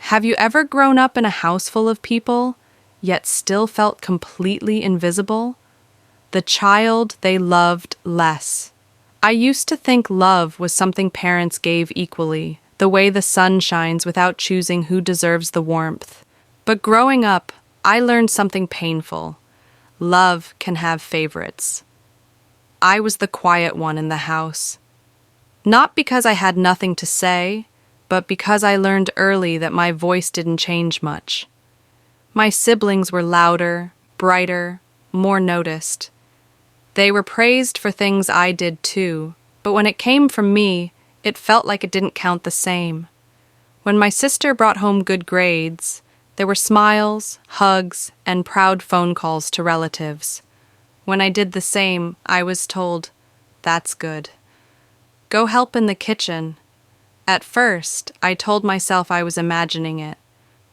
Have you ever grown up in a house full of people, yet still felt completely invisible? The child they loved less. I used to think love was something parents gave equally, the way the sun shines without choosing who deserves the warmth. But growing up, I learned something painful. Love can have favorites. I was the quiet one in the house. Not because I had nothing to say, but because I learned early that my voice didn't change much. My siblings were louder, brighter, more noticed. They were praised for things I did too, but when it came from me, it felt like it didn't count the same. When my sister brought home good grades, there were smiles, hugs, and proud phone calls to relatives. When I did the same, I was told, "That's good. Go help in the kitchen." At first, I told myself I was imagining it.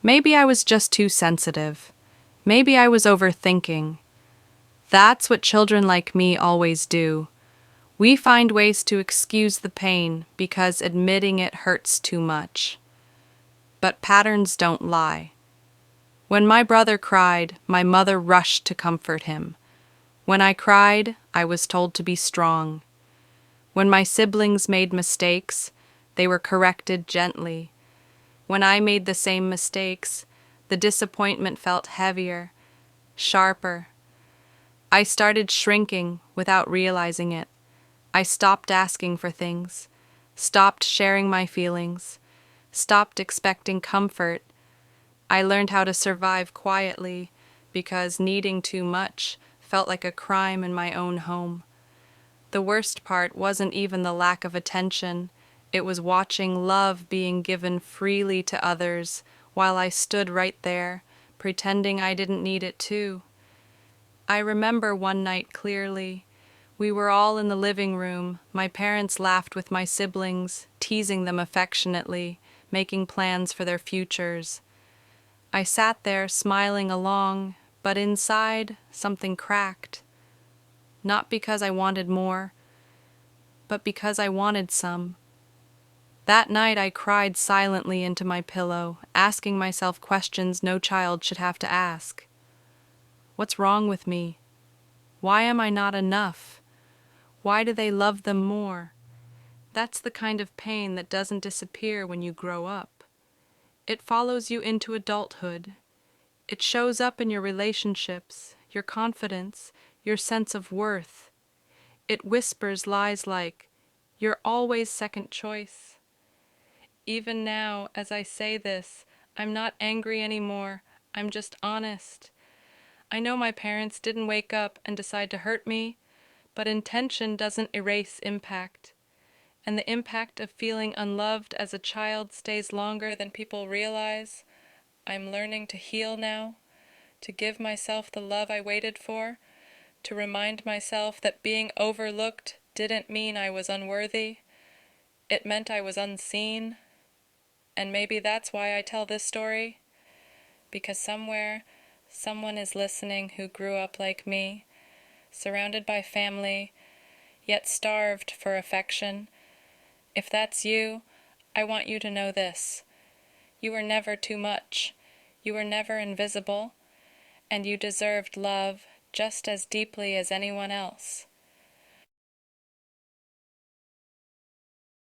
Maybe I was just too sensitive. Maybe I was overthinking. That's what children like me always do. We find ways to excuse the pain because admitting it hurts too much. But patterns don't lie. When my brother cried, my mother rushed to comfort him. When I cried, I was told to be strong. When my siblings made mistakes, they were corrected gently. When I made the same mistakes, the disappointment felt heavier, sharper. I started shrinking without realizing it. I stopped asking for things, stopped sharing my feelings, stopped expecting comfort. I learned how to survive quietly because needing too much felt like a crime in my own home. The worst part wasn't even the lack of attention. It was watching love being given freely to others while I stood right there, pretending I didn't need it too. I remember one night clearly. We were all in the living room. My parents laughed with my siblings, teasing them affectionately, making plans for their futures. I sat there smiling along, but inside something cracked. Not because I wanted more, but because I wanted some. That night I cried silently into my pillow, asking myself questions no child should have to ask. What's wrong with me? Why am I not enough? Why do they love them more? That's the kind of pain that doesn't disappear when you grow up. It follows you into adulthood. It shows up in your relationships, your confidence, your sense of worth. It whispers lies like, "You're always second choice." Even now, as I say this, I'm not angry anymore. I'm just honest. I know my parents didn't wake up and decide to hurt me, but intention doesn't erase impact. And the impact of feeling unloved as a child stays longer than people realize. I'm learning to heal now, to give myself the love I waited for, to remind myself that being overlooked didn't mean I was unworthy. It meant I was unseen. And maybe that's why I tell this story, because somewhere, someone is listening who grew up like me, surrounded by family, yet starved for affection. If that's you, I want you to know this. You were never too much. You were never invisible, and you deserved love just as deeply as anyone else.